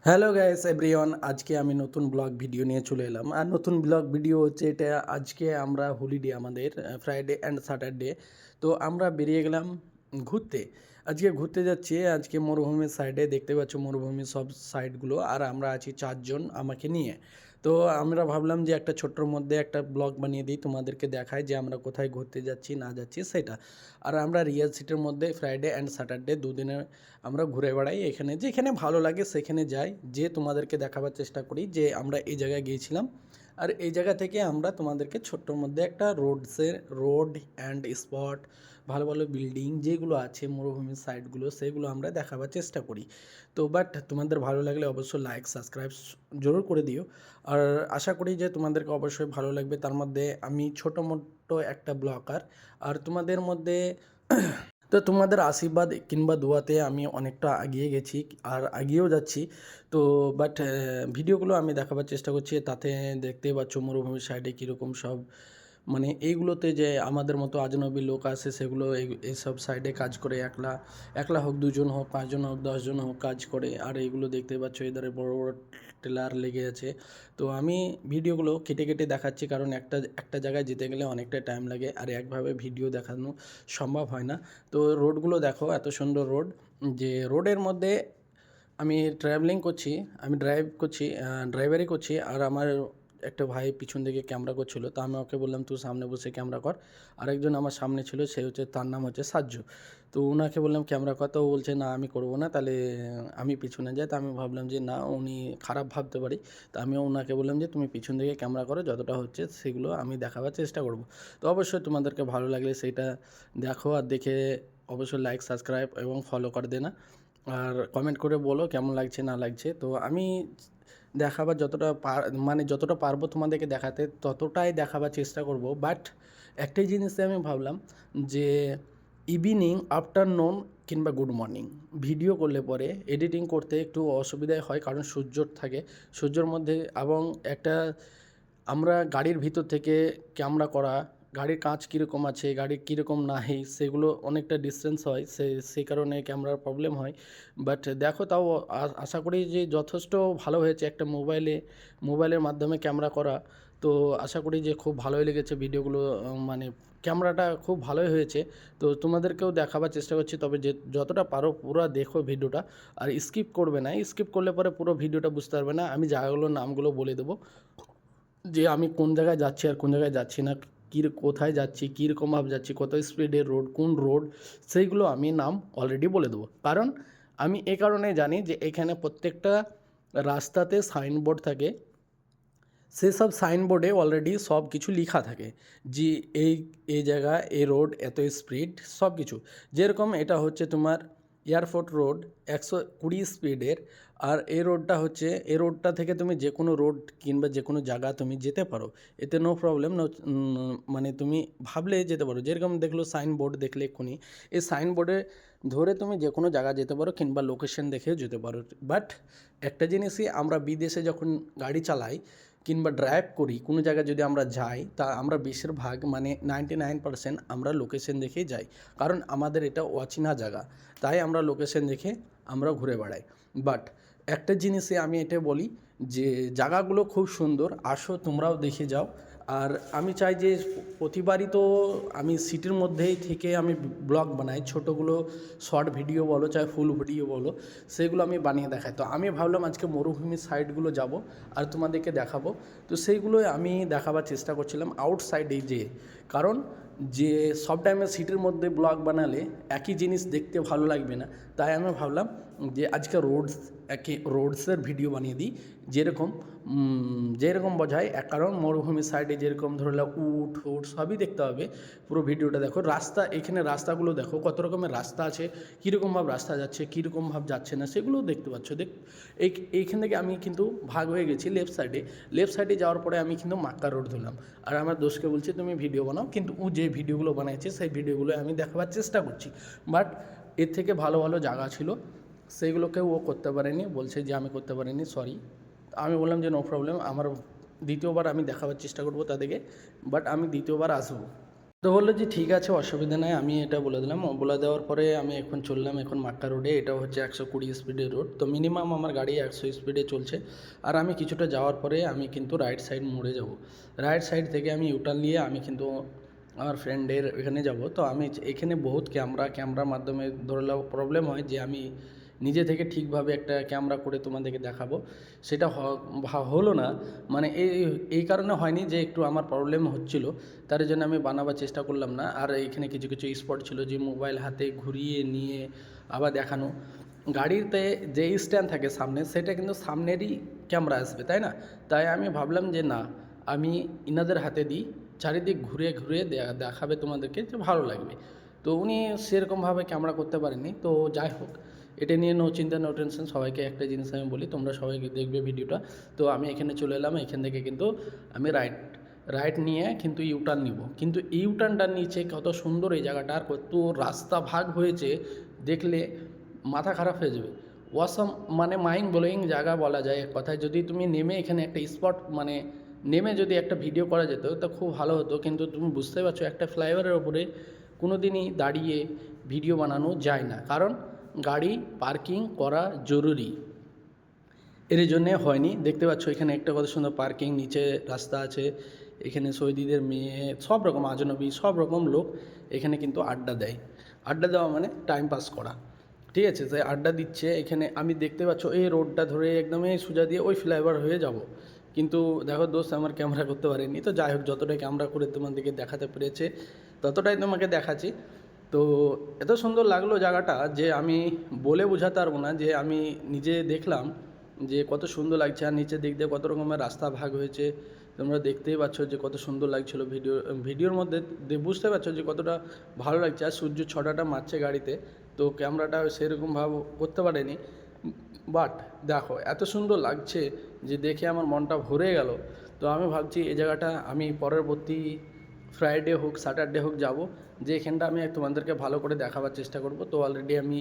Hello guys everyone, আজকে আমি নতুন ব্লগ ভিডিও নিয়ে চলে এলাম। আর নতুন ব্লগ ভিডিও হচ্ছে এটা। আজকে আমরা হলিডে, আমাদের ফ্রাইডে অ্যান্ড স্যাটারডে। তো আমরা বেরিয়ে গেলাম ঘুরতে। আজকে ঘুরতে যাচ্ছি, আজকে মরুভূমির সাইডে। দেখতে পাচ্ছ মরুভূমির সব সাইডগুলো, আর আমরা আছি 4 জন আমাকে নিয়ে। তো আমরা ভাবলাম যে একটা ছোট্টর মধ্যে একটা ব্লগ বানিয়ে দিই, তোমাদেরকে দেখায় যে আমরা কোথায় ঘুরতে যাচ্ছি না যাচ্ছি সেটা। আর আমরা রিয়াল সিটির মধ্যে ফ্রাইডে অ্যান্ড স্যাটারডে দুদিনে আমরা ঘুরে বেড়াই, এখানে যেখানে ভালো লাগে সেখানে যাই, যে তোমাদেরকে দেখাবার চেষ্টা করি যে আমরা এই জায়গায় গিয়েছিলাম। আর এই জায়গা থেকে আমরা তোমাদেরকে ছোট্টর মধ্যে একটা রোড অ্যান্ড স্পট, ভালো ভালো বিল্ডিং যেগুলো আছে মরুভূমির সাইডগুলো, সেগুলো আমরা দেখাবার চেষ্টা করি। তো বাট তোমাদের ভালো লাগলে অবশ্যই লাইক সাবস্ক্রাইব জরুর করে দিও। আর আশা করি যে তোমাদেরকে অবশ্যই ভালো লাগবে। তার মধ্যে আমি ছোটো মোটো একটা ব্লগার, আর তোমাদের মধ্যে তো তোমাদের আশীর্বাদ কিংবা দোয়াতে আমি অনেকটা এগিয়ে গেছি, আর এগিয়েও যাচ্ছি। তো বাট ভিডিওগুলো আমি দেখাবার চেষ্টা করছি, তাতে দেখতেই পাচ্ছ মরুভূমির সাইডে কীরকম সব, মানে এইগুলোতে যে আমাদের মতো আজনবী লোক আসে, সেগুলো এইসব সাইডে কাজ করে, একলা একলা হোক, 2জন হোক, 5জন হোক, 10জন হোক, কাজ করে। আর এইগুলো দেখতে পাচ্ছ এধারে বড় বড় টেলার লেগে আছে। তো আমি ভিডিওগুলো কেটে কেটে দেখাচ্ছি, কারণ একটা একটা জায়গায় যেতে গেলে অনেকটা টাইম লাগে, আর একভাবে ভিডিও দেখানো সম্ভব হয় না। তো রোডগুলো দেখো, এত সুন্দর রোড, যে রোডের মধ্যে আমি ট্রাভেলিং করছি, আমি ড্রাইভারি করছি। আর আমার একটা ভাই পিছন দিকে ক্যামেরা করছিল, তো আমি ওকে বললাম তুই সামনে বসে ক্যামেরা কর। আরেকজন আমার সামনে ছিল, সে হচ্ছে, তার নাম হচ্ছে সাজ্জু। তো ওনাকে বললাম ক্যামেরা কর, তো ও বলছে না আমি করবো না, তাহলে আমি পিছনে যাই। তো আমি ভাবলাম যে না, উনি খারাপ ভাবতে পারি। তো আমি ওনাকে বললাম যে তুমি পিছন দিকে ক্যামেরা করো, যতটা হচ্ছে সেগুলো আমি দেখাবার চেষ্টা করব। তো অবশ্যই তোমাদেরকে ভালো লাগলে সেইটা দেখো, আর দেখে অবশ্যই লাইক সাবস্ক্রাইব এবং ফলো করে দেনা। আর কমেন্ট করে বলো কেমন লাগছে না লাগছে। তো আমি দেখাবার মানে যতটা পারবো তোমাদেরকে দেখাতে, ততটাই দেখাবার চেষ্টা করব। বাট একটাই জিনিসে আমি ভাবলাম যে ইভিনিং, আফটারনুন কিংবা গুড মর্নিং ভিডিও করলে পরে এডিটিং করতে একটু অসুবিধাই হয়, কারণ সূর্যর থাকে, সূর্যর মধ্যে, এবং একটা আমরা গাড়ির ভিতর থেকে ক্যামেরা করা, গাড়ির কাঁচ কীরকম আছে, গাড়ির কীরকম নাহি, সেগুলো অনেকটা ডিস্টেন্স হয়, সেই কারণে ক্যামেরার প্রবলেম হয়। বাট দেখো, তাও আশা করি যে যথেষ্ট ভালো হয়েছে একটা মোবাইলের মাধ্যমে ক্যামেরা করা। তো আশা করি যে খুব ভালোই লেগেছে ভিডিওগুলো, মানে ক্যামেরাটা খুব ভালোই হয়েছে। তো তোমাদেরকেও দেখাবার চেষ্টা করছি, তবে যে যতটা পারো পুরো দেখো ভিডিওটা, আর স্কিপ করবে না। স্কিপ করলে পরে পুরো ভিডিওটা বুঝতে পারবে না। আমি জায়গাগুলোর নামগুলো বলে দেবো, যে আমি কোন জায়গায় যাচ্ছি আর কোন জায়গায় যাচ্ছি না, কোথায় যাচ্ছি, কীরকমভাবে যাচ্ছি, কত স্পিডের রোড, কোন রোড, সেইগুলো আমি নাম অলরেডি বলে দেবো। কারণ আমি এ কারণে জানি যে এখানে প্রত্যেকটা রাস্তাতে সাইনবোর্ড থাকে, সেসব সাইনবোর্ডে অলরেডি সব কিছু লেখা থাকে, যে এই জায়গা, এই রোড এত স্পিড, সব কিছু। যেরকম এটা হচ্ছে তোমার এয়ারপোর্ট রোড, 120 স্পিডের। আর এই রোডটা থেকে তুমি যে কোনো রোড কিংবা যে কোনো জায়গা তুমি যেতে পারো, এতে নো প্রবলেম। মানে তুমি ভাবলে যেতে পারো। যেরকম দেখলো সাইনবোর্ড, দেখলে এক্ষুনি এই সাইনবোর্ডে ধরে তুমি যে কোনো জায়গা যেতে পারো, কিংবা লোকেশন দেখেও যেতে পারো। বাট একটা জিনিসই, আমরা বিদেশে যখন গাড়ি চালাই কিংবা ড্রাইভ করি, কোনো জায়গায় যদি আমরা যাই, তা আমরা বেশিরভাগ, মানে 99% আমরা লোকেশন দেখেই যাই, কারণ আমাদের এটা অচেনা জায়গা, তাই আমরা লোকেশন দেখে আমরা ঘুরে বেড়াই। বাট একটা জিনিসে আমি এটা বলি, যে জায়গাগুলো খুব সুন্দর, আসো তোমরাও দেখে যাও। আর আমি চাই যে প্রতিবারই তো আমি সিটির মধ্যেই থেকে আমি ব্লগ বানাই, ছোটোগুলো শর্ট ভিডিও বলো, চাই ফুল ভিডিও বলো, সেগুলো আমি বানিয়ে দেখাই। তো আমি ভাবলাম আজকে মরুভূমির সাইডগুলো যাব আর তোমাদেরকে দেখাবো। তো সেইগুলোই আমি দেখাবার চেষ্টা করছিলাম আউটসাইডে যেয়ে, কারণ যে সব টাইমে সিটির মধ্যে ব্লগ বানালে একই জিনিস দেখতে ভালো লাগবে না। তাই আমি ভাবলাম যে আজকে রোডসের ভিডিও বানিয়ে দিই, যেরকম যেরকম বোঝায়। এক কারণ মরুভূমির সাইডে যেরকম ধরলে উট সবই দেখতে হবে। পুরো ভিডিওটা দেখো, এখানে রাস্তাগুলো দেখো, কত রকমের রাস্তা আছে, কীরকমভাবে রাস্তা যাচ্ছে, কীরকমভাবে যাচ্ছে না, সেগুলোও দেখতে পাচ্ছ। এইখান থেকে আমি কিন্তু ভাগ হয়ে গেছি লেফট সাইডে যাওয়ার পরে আমি কিন্তু মাক্কা রোড ধরলাম। আর আমার দোষকে বলছি তুমি ভিডিও বানাও, কিন্তু ও যে ভিডিওগুলো বানাইছে সেই ভিডিওগুলো আমি দেখাবার চেষ্টা করছি। বাট এর থেকে ভালো ভালো জায়গা ছিল, সেইগুলোকেও ও করতে পারেনি, বলছে যে আমি করতে পারিনি, সরি। আমি বললাম যে নো প্রবলেম, আমার দ্বিতীয়বার আমি দেখাবার চেষ্টা করবো তাদেরকে, বাট আমি দ্বিতীয়বার আসবো। তো বললো যে ঠিক আছে, অসুবিধা নাই, আমি এটা বলে দিলাম। বলে দেওয়ার পরে আমি এখন চললাম এখন মাক্কা রোডে। এটা হচ্ছে 120 স্পিডের রোড, তো মিনিমাম আমার গাড়ি 100 স্পিডে চলছে। আর আমি কিছুটা যাওয়ার পরে আমি কিন্তু রাইট সাইড মোড়ে যাব। রাইট সাইড থেকে আমি ইউটার্ন নিয়ে আমি কিন্তু আমার ফ্রেন্ডের এখানে যাব। তো আমি এখানে বহুত ক্যামেরার মাধ্যমে ধরে নাও প্রবলেম হয় যে আমি নিজে থেকে ঠিকভাবে একটা ক্যামেরা করে তোমাদেরকে দেখাবো, সেটা হলো না। মানে এই কারণে হয়নি যে একটু আমার প্রবলেম হচ্ছিল, তার জন্য আমি বানাবার চেষ্টা করলাম না। আর এইখানে কিছু কিছু স্পট ছিল যে মোবাইল হাতে ঘুরিয়ে নিয়ে আবার দেখানো। গাড়িতে যে স্ট্যান্ড থাকে সামনে, সেটা কিন্তু সামনেরই ক্যামেরা আসবে, তাই না? তাই আমি ভাবলাম যে না, আমি ইনাদের হাতে দিই, চারিদিক ঘুরে ঘুরে দেখাবে তোমাদেরকে, যে ভালো লাগবে। তো উনি সেরকমভাবে ক্যামেরা করতে পারেনি। তো যাই হোক, এটা নিয়ে নো চিন্তা নো টেনশন। সবাইকে একটা জিনিস আমি বলি, তোমরা সবাইকে দেখবে ভিডিওটা। তো আমি এখানে চলে এলাম, এখান থেকে কিন্তু আমি রাইট নিয়ে কিন্তু ইউটার্ন নিব। কিন্তু ইউটার্নটার নিচে কত সুন্দর এই জায়গাটা, আর কত রাস্তা ভাগ হয়েছে, দেখলে মাথা খারাপ হয়ে যাবে। ওয়াসাম, মানে মাইন্ড ব্লোয়িং জায়গা বলা যায় এক কথায়। যদি তুমি নেমে এখানে একটা স্পট, মানে নেমে যদি একটা ভিডিও করা যেত তো খুব ভালো হতো। কিন্তু তুমি বুঝতে পারছো, একটা ফ্লাইওভারের ওপরে কোনো দিনই দাঁড়িয়ে ভিডিও বানানো যায় না, কারণ গাড়ি পার্কিং করা জরুরি। এর জন্যে হয়নি। দেখতে পাচ্ছ এখানে একটা কত সুন্দর পার্কিং, নিচে রাস্তা আছে। এখানে সৌদিদের মেয়ে, সব রকম আজনবী, সব রকম লোক এখানে কিন্তু আড্ডা দেয়। আড্ডা দেওয়া মানে টাইম পাস করা, ঠিক আছে? তাই আড্ডা দিচ্ছে এখানে। আমি দেখতে পাচ্ছ এই রোডটা ধরে একদমই সোজা দিয়ে ওই ফ্লাইওভার হয়ে যাব। কিন্তু দেখো দোস্ত, আমার ক্যামেরা করতে পারেনি। তো যাই হোক, যতটাই ক্যামেরা করে তোমাদেরকে দেখাতে পেরেছে ততটাই তোমাকে দেখাচ্ছি। তো এত সুন্দর লাগলো জায়গাটা যে আমি বলে বোঝাতে পারবো না। যে আমি নিজে দেখলাম যে কত সুন্দর লাগছে। আর নিচের দিক দিয়ে কত রকমের রাস্তা ভাগ হয়েছে, তোমরা দেখতেই পাচ্ছ যে কত সুন্দর লাগছিলো। ভিডিওর মধ্যে বুঝতে পারছো যে কতটা ভালো লাগছে। আর সূর্য ছটাটা মারছে গাড়িতে, তো ক্যামেরাটা সেরকমভাবে করতে পারেনি। বাট দেখো এত সুন্দর লাগছে যে দেখে আমার মনটা ভরে গেল। তো আমি ভাবছি এই জায়গাটা আমি পরবর্তী ফ্রাইডে হোক স্যাটারডে হোক যাব, যে এখানটা আমি তোমাদেরকে ভালো করে দেখাবার চেষ্টা করব। তো অলরেডি আমি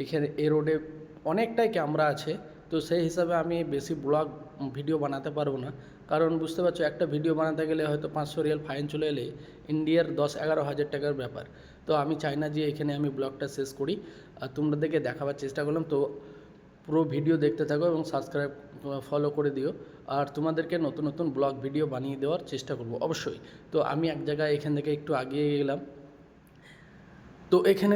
এখানে এই রোডে অনেকটাই ক্যামেরা আছে, তো সেই হিসাবে আমি বেশি ব্লগ ভিডিও বানাতে পারবো না। কারণ বুঝতে পারছো, একটা ভিডিও বানাতে গেলে হয়তো 500 রিয়াল ফাইন চলে এলে ইন্ডিয়ার 10-11 হাজার টাকার ব্যাপার। তো আমি চাই না যে এখানে আমি ব্লগটা শেষ করি, আর তোমাদেরকে দেখাবার চেষ্টা করলাম। তো পুরো ভিডিও দেখতে থাকো এবং সাবস্ক্রাইব ফলো করে দিও। আর তোমাদেরকে নতুন নতুন ব্লগ ভিডিও বানিয়ে দেওয়ার চেষ্টা করব অবশ্যই। তো আমি এক জায়গায় এখান থেকে একটু আগিয়ে গেলাম, তো এখানে